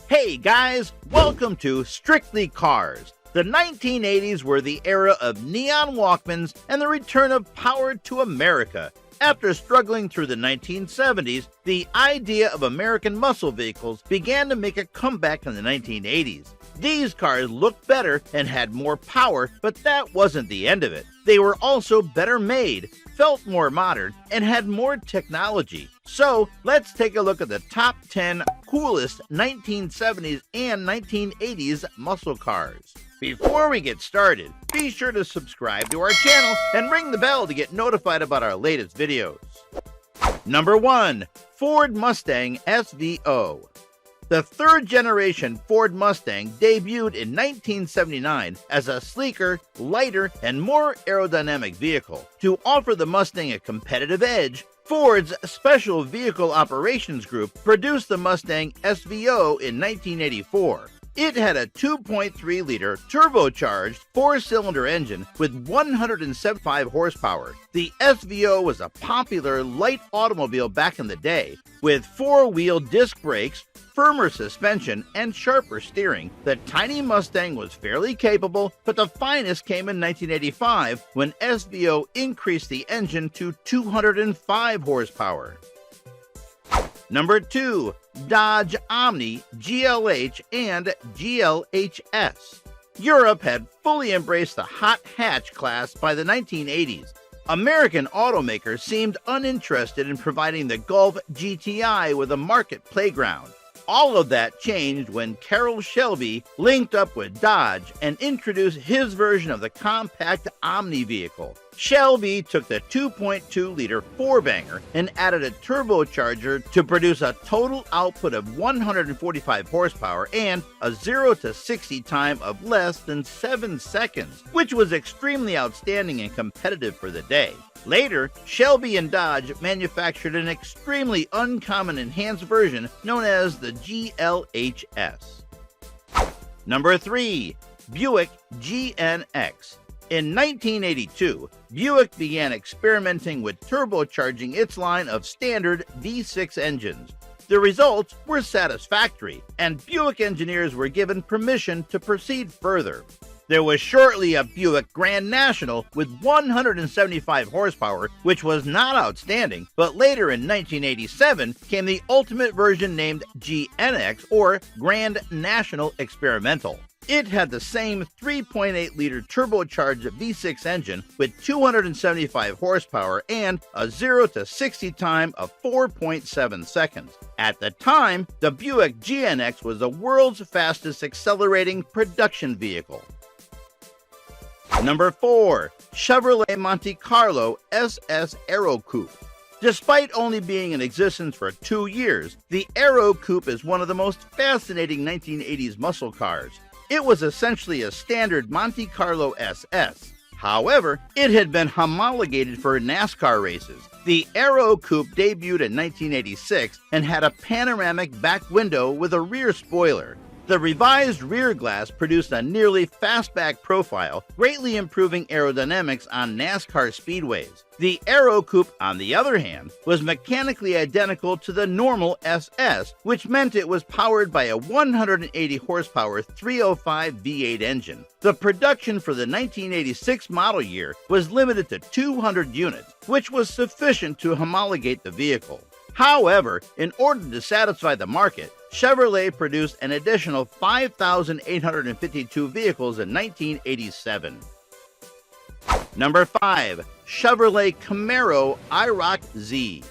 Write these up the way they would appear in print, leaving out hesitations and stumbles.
Hey guys, welcome to Strictly Cars. The 1980s were the era of neon Walkmans and the return of power to America. After struggling through the 1970s, the idea of American muscle vehicles began to make a comeback in the 1980s. These cars looked better and had more power, but that wasn't the end of it. They were also better made, felt more modern, and had more technology. So, let's take a look at the top 10 coolest 1970s and 1980s muscle cars. Before we get started, be sure to subscribe to our channel and ring the bell to get notified about our latest videos. Number 1. Ford Mustang SVO. The third-generation Ford Mustang debuted in 1979 as a sleeker, lighter, and more aerodynamic vehicle. To offer the Mustang a competitive edge, Ford's Special Vehicle Operations Group produced the Mustang SVO in 1984. It had a 2.3-liter turbocharged four-cylinder engine with 175 horsepower. The SVO was a popular light automobile back in the day. With four-wheel disc brakes, firmer suspension, and sharper steering, the tiny Mustang was fairly capable, but the finest came in 1985 when SVO increased the engine to 205 horsepower. Number 2. Dodge Omni GLH and LHS. Europe had fully embraced the hot hatch class by the 1980s. American automakers seemed uninterested in providing the Golf GTI with a market playground. All of that changed when Carroll Shelby linked up with Dodge and introduced his version of the compact Omni vehicle. Shelby took the 2.2-liter four-banger and added a turbocharger to produce a total output of 145 horsepower and a 0 to 60 time of less than 7 seconds, which was extremely outstanding and competitive for the day. Later, Shelby and Dodge manufactured an extremely uncommon enhanced version known as the GLHS. Number 3. Buick GNX. In 1982, Buick began experimenting with turbocharging its line of standard V6 engines. The results were satisfactory, and Buick engineers were given permission to proceed further. There was shortly a Buick Grand National with 175 horsepower, which was not outstanding, but later in 1987 came the ultimate version named GNX, or Grand National Experimental. It had the same 3.8-liter turbocharged V6 engine with 275 horsepower and a 0 to 60 time of 4.7 seconds. At the time, the Buick GNX was the world's fastest accelerating production vehicle. Number 4. Chevrolet Monte Carlo SS Aero Coupe. Despite only being in existence for 2 years, the Aero Coupe is one of the most fascinating 1980s muscle cars. It was essentially a standard Monte Carlo SS. However, it had been homologated for NASCAR races. The Aero Coupe debuted in 1986 and had a panoramic back window with a rear spoiler. The revised rear glass produced a nearly fastback profile, greatly improving aerodynamics on NASCAR speedways. The Aero Coupe, on the other hand, was mechanically identical to the normal SS, which meant it was powered by a 180 horsepower 305 V8 engine. The production for the 1986 model year was limited to 200 units, which was sufficient to homologate the vehicle. However, in order to satisfy the market, Chevrolet produced an additional 5,852 vehicles in 1987. Number 5. Chevrolet Camaro IROC-Z.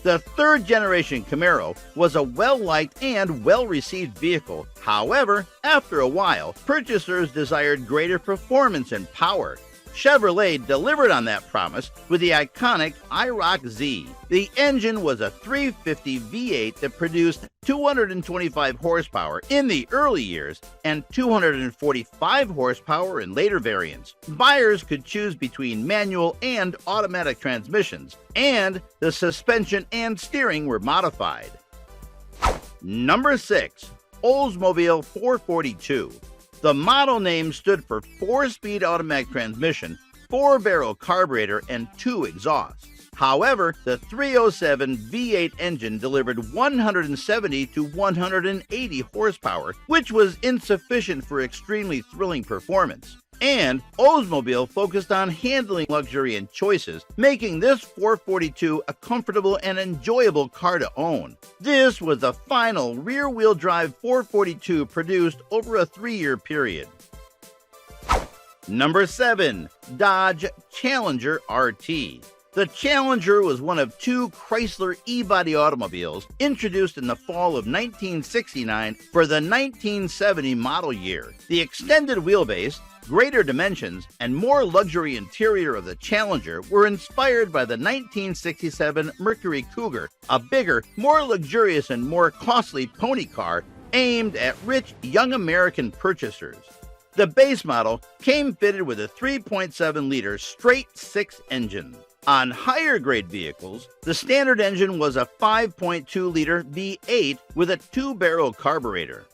The third-generation Camaro was a well-liked and well-received vehicle. However, after a while, purchasers desired greater performance and power. Chevrolet delivered on that promise with the iconic IROC-Z. The engine was a 350 V8 that produced 225 horsepower in the early years and 245 horsepower in later variants. Buyers could choose between manual and automatic transmissions, and the suspension and steering were modified. Number 6. Oldsmobile 442. The model name stood for 4-speed automatic transmission, 4-barrel carburetor, and 2 exhausts. However, the 307 V8 engine delivered 170 to 180 horsepower, which was insufficient for extremely thrilling performance. And Oldsmobile focused on handling luxury and choices, making this 442 a comfortable and enjoyable car to own. This was the final rear-wheel drive 442 produced over a 3-year period. Number 7. Dodge Challenger RT. The Challenger was one of 2 Chrysler E-body automobiles introduced in the fall of 1969 for the 1970 model year. The extended wheelbase, greater dimensions, and more luxury interior of the Challenger were inspired by the 1967 Mercury Cougar, a bigger, more luxurious, and more costly pony car aimed at rich young American purchasers. The base model came fitted with a 3.7-liter straight-six engine. On higher-grade vehicles, the standard engine was a 5.2-liter V8 with a 2-barrel carburetor.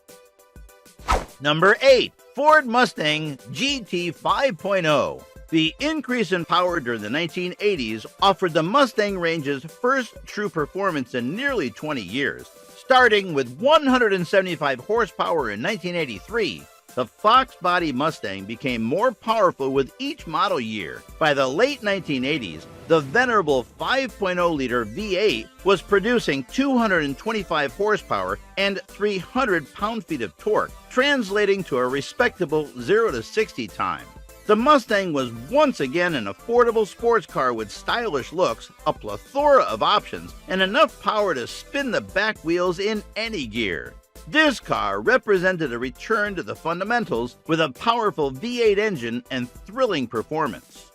Number 8. Ford Mustang GT 5.0. The increase in power during the 1980s offered the Mustang range's first true performance in nearly 20 years. Starting with 175 horsepower in 1983, the Fox body Mustang became more powerful with each model year. By the late 1980s, the venerable 5.0-liter V8 was producing 225 horsepower and 300 pound-feet of torque, translating to a respectable 0 to 60 time. The Mustang was once again an affordable sports car with stylish looks, a plethora of options, and enough power to spin the back wheels in any gear. This car represented a return to the fundamentals with a powerful V8 engine and thrilling performance.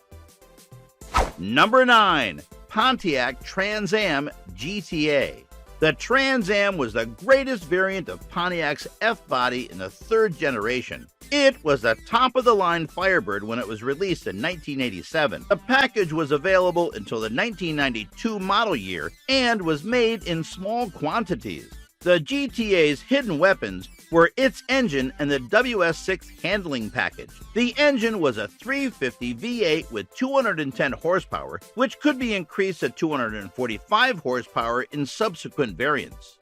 Number 9. Pontiac TRANS AM GTA. The Trans Am was the greatest variant of Pontiac's F-body in the 3rd generation. It was the top-of-the-line Firebird when it was released in 1987. The package was available until the 1992 model year and was made in small quantities. The GTA's hidden weapons were its engine and the WS6 handling package. The engine was a 350 V8 with 210 horsepower, which could be increased to 245 horsepower in subsequent variants.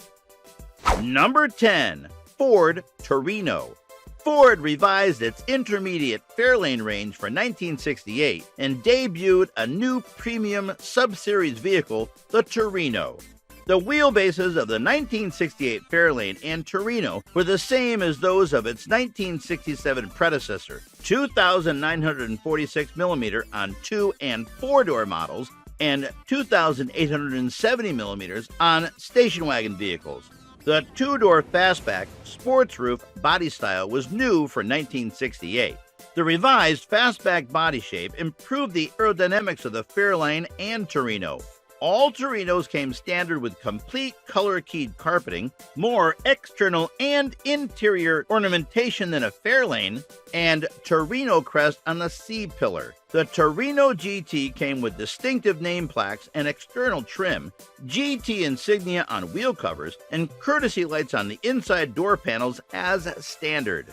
Number 10. Ford Torino. Ford revised its intermediate Fairlane range for 1968 and debuted a new premium sub-series vehicle, the Torino. The wheelbases of the 1968 Fairlane and Torino were the same as those of its 1967 predecessor, 2,946mm on 2- and 4-door models and 2,870mm on station wagon vehicles. The 2-door fastback sports roof body style was new for 1968. The revised fastback body shape improved the aerodynamics of the Fairlane and Torino. All Torinos came standard with complete color-keyed carpeting, more external and interior ornamentation than a Fairlane, and Torino crest on the C-pillar. The Torino GT came with distinctive name plaques and external trim, GT insignia on wheel covers, and courtesy lights on the inside door panels as standard.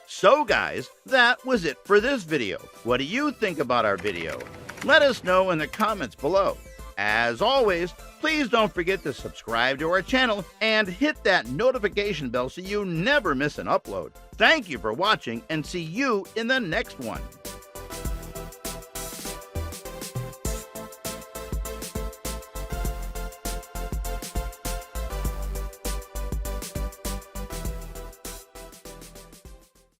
So guys, that was it for this video. What do you think about our video? Let us know in the comments below. As always, please don't forget to subscribe to our channel and hit that notification bell so you never miss an upload. Thank you for watching and see you in the next one.